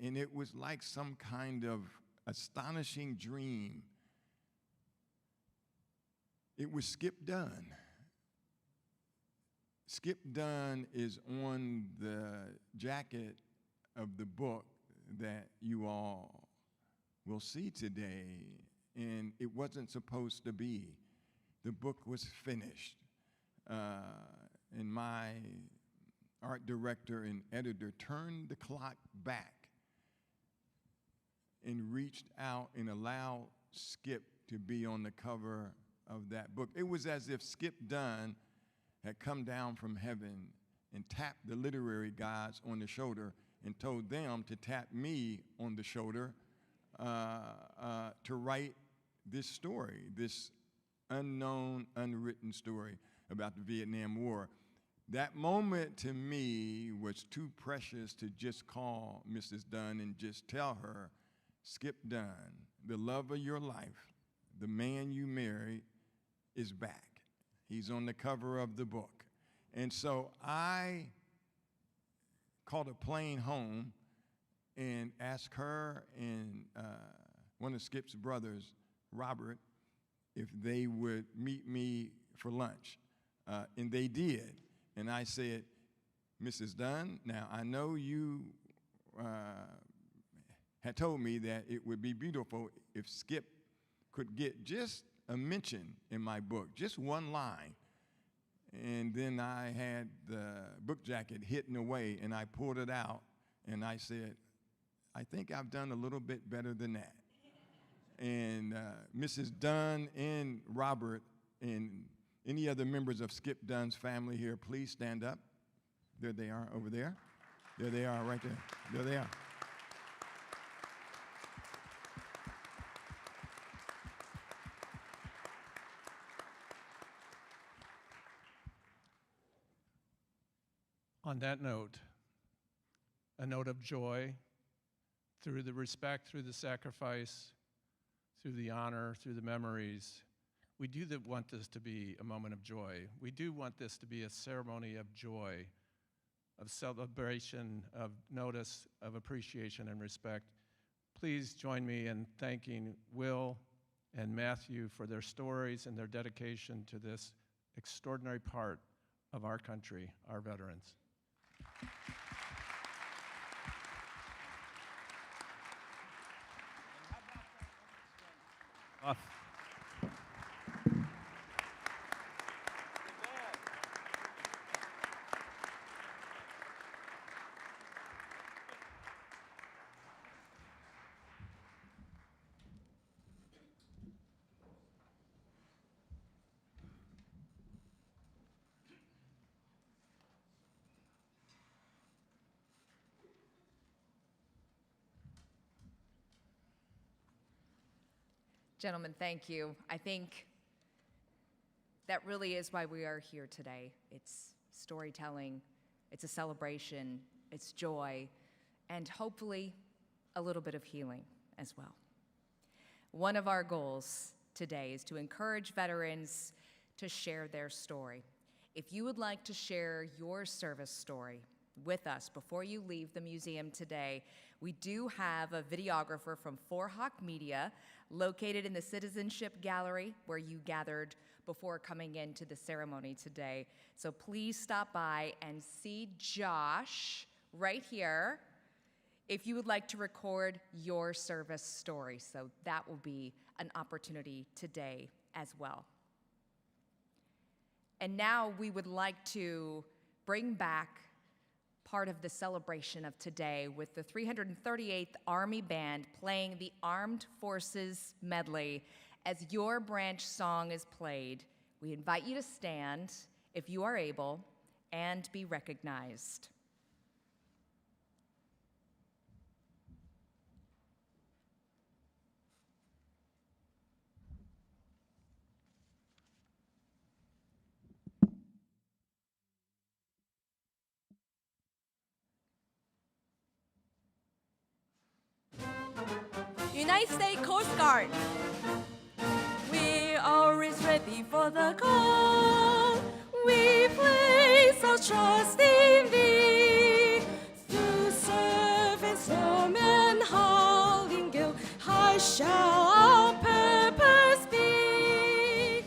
and it was like some kind of astonishing dream. It was Skip Dunn. Skip Dunn is on the jacket of the book that you all will see today, and it wasn't supposed to be. The book was finished, and my art director and editor turned the clock back and reached out and allowed Skip to be on the cover of that book. It was as if Skip Dunn had come down from heaven and tapped the literary gods on the shoulder and told them to tap me on the shoulder to write this story, this unknown, unwritten story about the Vietnam War. That moment to me was too precious to just call Mrs. Dunn and just tell her, Skip Dunn, the love of your life, the man you married, is back. He's on the cover of the book. And so I caught a plane home and asked her and one of Skip's brothers, Robert, if they would meet me for lunch. And they did. And I said, Mrs. Dunn, now I know you had told me that it would be beautiful if Skip could get just a mention in my book, just one line. And then I had the book jacket hidden away, and I pulled it out, and I said, I think I've done a little bit better than that. And Mrs. Dunn and Robert and any other members of Skip Dunn's family here, please stand up. There they are over there. There they are right there. There they are. On that note, a note of joy through the respect, through the sacrifice, through the honor, through the memories. We do want this to be a moment of joy. We do want this to be a ceremony of joy, of celebration, of notice, of appreciation and respect. Please join me in thanking Will and Matthew for their stories and their dedication to this extraordinary part of our country, our veterans. Gentlemen, thank you. I think that really is why we are here today. It's storytelling, it's a celebration, it's joy, and hopefully a little bit of healing as well. One of our goals today is to encourage veterans to share their story. If you would like to share your service story with us before you leave the museum today, we do have a videographer from Four Hawk Media located in the Citizenship Gallery where you gathered before coming into the ceremony today. So please stop by and see Josh right here if you would like to record your service story. So that will be an opportunity today as well. And now we would like to bring back part of the celebration of today with the 338th Army Band playing the Armed Forces Medley. As your branch song is played, we invite you to stand, if you are able, and be recognized. United States Coast Guard. We always ready for the call. We place our trust in Thee. Through service, storm and howling gale, high shall our purpose be.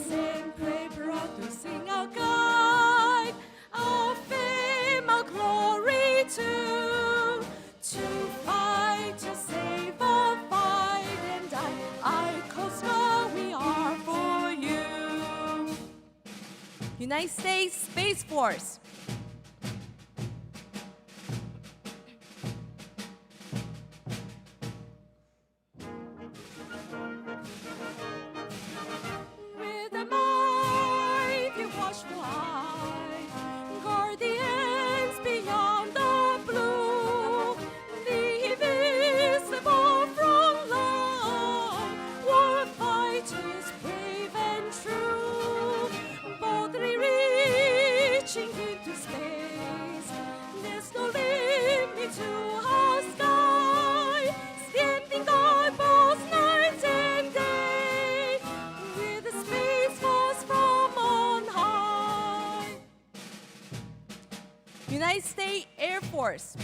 Sing, pray, proud to sing our guide, our fame, our glory too. To fight, to save, or fight and die, our Coast Guard, we are for you. United States Space Force. With a mighty watchful eye, guardians beyond the blue, the invisible front line, war fighters brave and true, boldly reaching into space. There's no limit to our sky, standing guard both night and day, with the Space Force from on high. United States Air Force.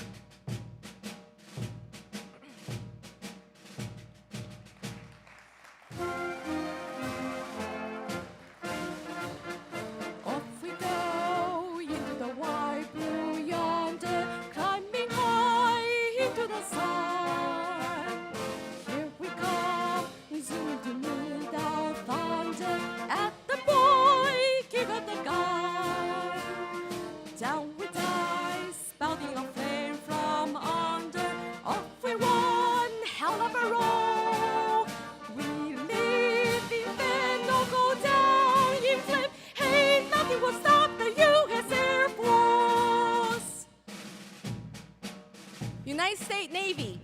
Off we go into the wide blue yonder, climbing high into the sun. Here we come, zooming to meet our thunder. At the boy, give up the gun. Down we die, spouting a flame from under. Off we run, hell of a roll. We live in bed, no go down in flame. Hey, nothing will stop the U.S. Air Force. United States Navy.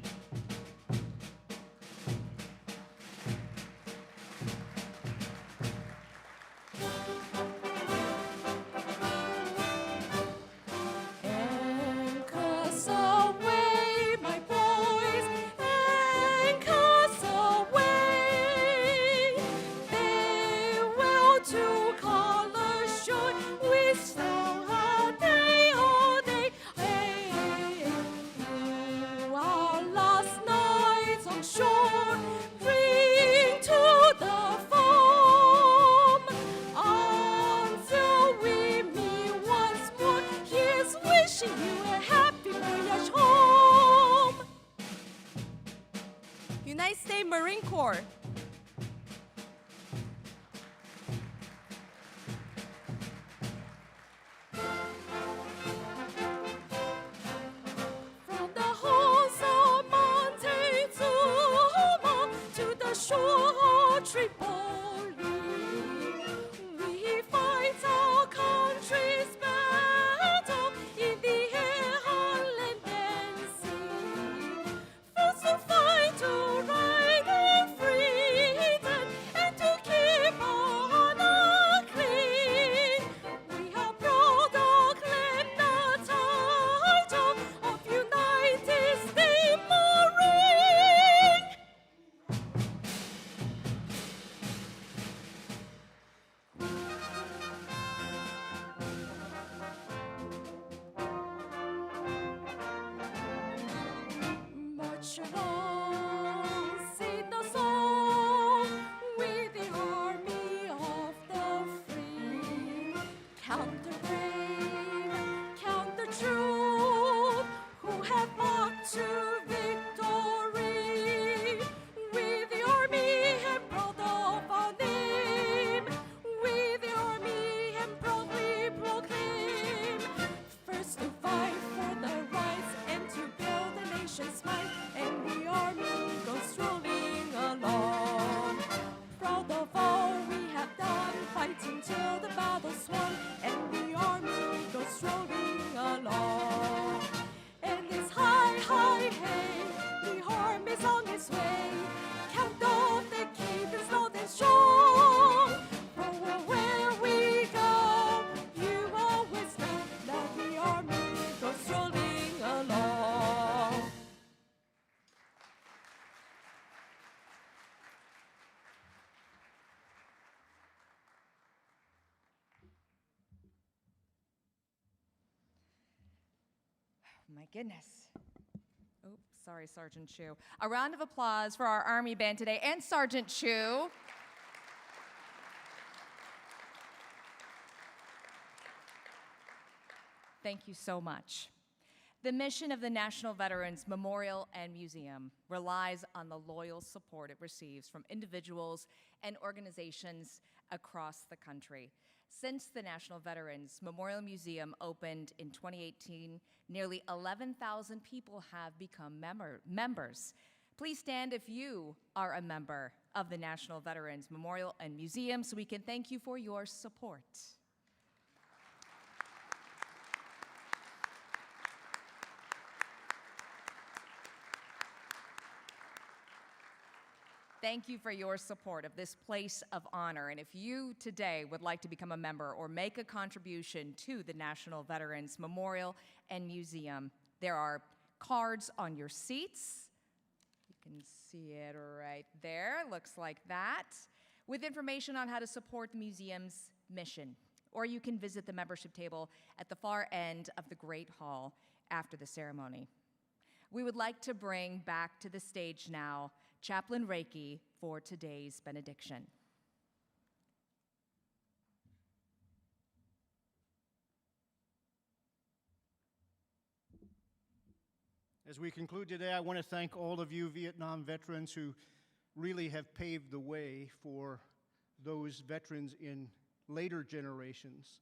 Anchors away, my boys, anchors away. Farewell to color short, we sail a day, all day. Hey, through our last nights on shore, bring to the foam. Until we meet once more, here's wishing you a happy voyage home. United States Marine Corps. From the halls of Montezuma to the shore of Tripoli, we fight our country's battle in the air, land, and sea. First to fight to right and freedom, and to keep our honor clean. We have proud acclaimed the title of United States Marine. my goodness. Oh, sorry, Sergeant Chu. A round of applause for our Army Band today and Sergeant Chu. Thank you so much. The mission of the National Veterans Memorial and Museum relies on the loyal support it receives from individuals and organizations across the country. Since the National Veterans Memorial Museum opened in 2018, nearly 11,000 people have become members. Please stand if you are a member of the National Veterans Memorial and Museum so we can thank you for your support. Thank you for your support of this place of honor. And if you today would like to become a member or make a contribution to the National Veterans Memorial and Museum, there are cards on your seats. You can see it right there, looks like that, with information on how to support the museum's mission. Or you can visit the membership table at the far end of the Great Hall after the ceremony. We would like to bring back to the stage now Chaplain Reiki for today's benediction. As we conclude today, I want to thank all of you Vietnam veterans who really have paved the way for those veterans in later generations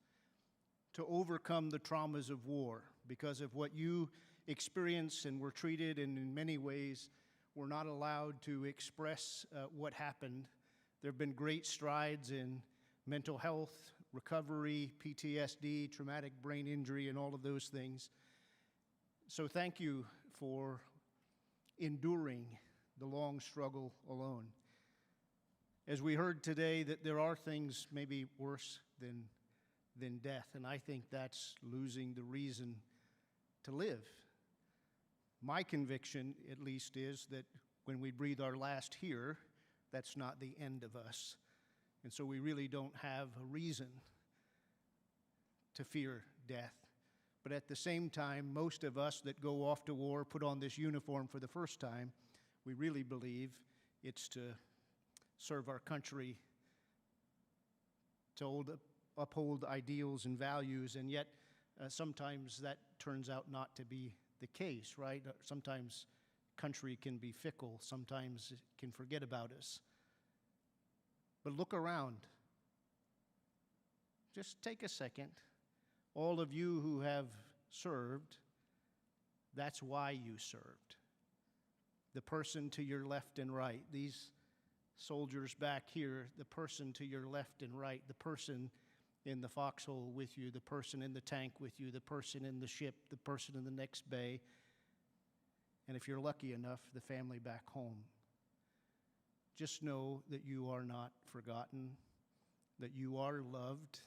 to overcome the traumas of war because of what you experienced and were treated, and in many ways were not allowed to express what happened. There have been great strides in mental health, recovery, PTSD, traumatic brain injury, and all of those things. So thank you for enduring the long struggle alone. As we heard today, that there are things maybe worse than death, and I think that's losing the reason to live. My conviction, at least, is that when we breathe our last here, that's not the end of us. And so we really don't have a reason to fear death. But at the same time, most of us that go off to war, put on this uniform for the first time, we really believe it's to serve our country, to uphold ideals and values, and yet sometimes that turns out not to be the case, right? Sometimes country can be fickle. Sometimes it can forget about us. But look around. Just take a second. All of you who have served, that's why you served. The person to your left and right, these soldiers back here, the person to your left and right, the person in the foxhole with you, the person in the tank with you, the person in the ship, the person in the next bay, and if you're lucky enough, the family back home. Just know that you are not forgotten, that you are loved,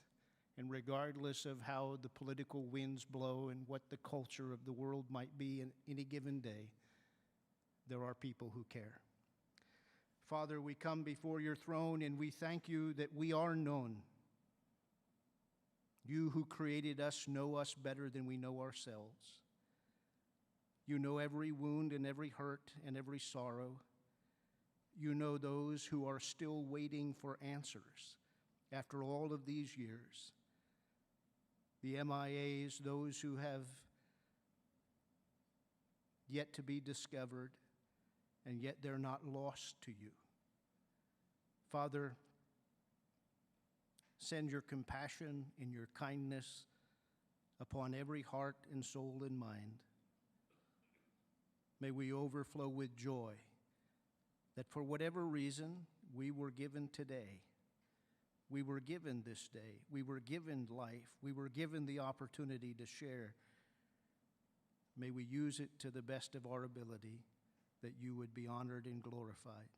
and regardless of how the political winds blow and what the culture of the world might be in any given day, there are people who care. Father, we come before your throne and we thank you that we are known. You who created us know us better than we know ourselves. You know every wound and every hurt and every sorrow. You know those who are still waiting for answers after all of these years. The MIAs, those who have yet to be discovered, and yet they're not lost to you. Father, send your compassion and your kindness upon every heart and soul and mind. May we overflow with joy that for whatever reason we were given today, we were given this day, we were given life, we were given the opportunity to share. May we use it to the best of our ability, that you would be honored and glorified.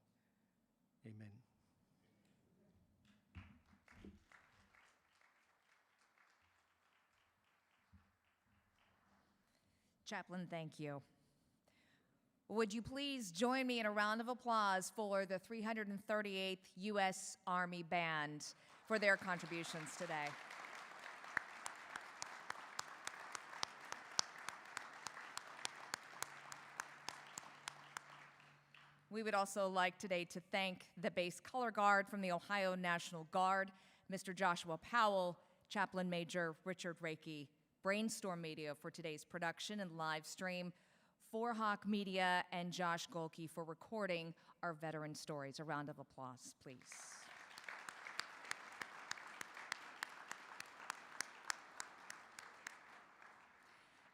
Amen. Chaplain, thank you. Would you please join me in a round of applause for the 338th U.S. Army Band for their contributions today. We would also like today to thank the base color guard from the Ohio National Guard, Mr. Joshua Powell, Chaplain Major Richard Reiki, Brainstorm Media for today's production and live stream, For Hawk Media, and Josh Golke for recording our veteran stories. A round of applause, please.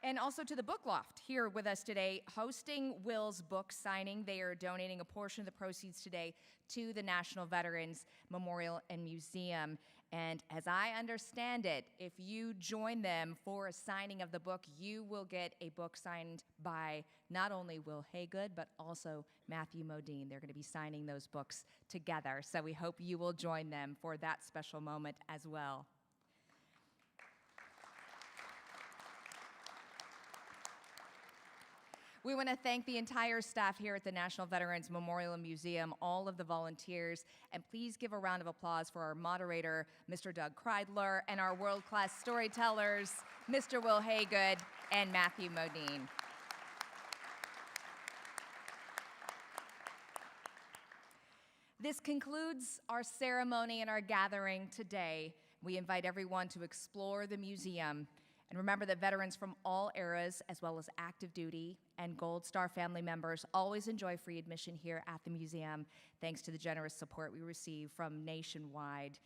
And also to the Book Loft, here with us today, hosting Wil's book signing. They are donating a portion of the proceeds today to the National Veterans Memorial and Museum. And as I understand it, if you join them for a signing of the book, you will get a book signed by not only Wil Haygood, but also Matthew Modine. They're going to be signing those books together. So we hope you will join them for that special moment as well. We want to thank the entire staff here at the National Veterans Memorial and Museum, all of the volunteers, and please give a round of applause for our moderator, Mr. Doug Kreidler, and our world-class storytellers, Mr. Wil Haygood and Matthew Modine. This concludes our ceremony and our gathering today. We invite everyone to explore the museum. And remember that veterans from all eras, as well as active duty and Gold Star family members, always enjoy free admission here at the museum, thanks to the generous support we receive from Nationwide.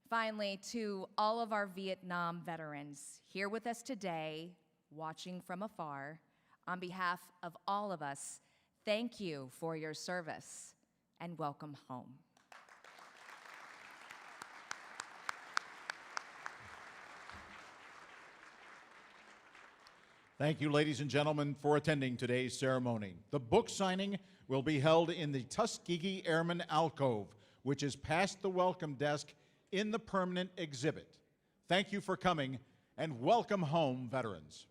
Finally, to all of our Vietnam veterans here with us today, watching from afar, on behalf of all of us, thank you for your service and welcome home. Thank you, ladies and gentlemen, for attending today's ceremony. The book signing will be held in the Tuskegee Airmen Alcove, which is past the welcome desk in the permanent exhibit. Thank you for coming, and welcome home, veterans.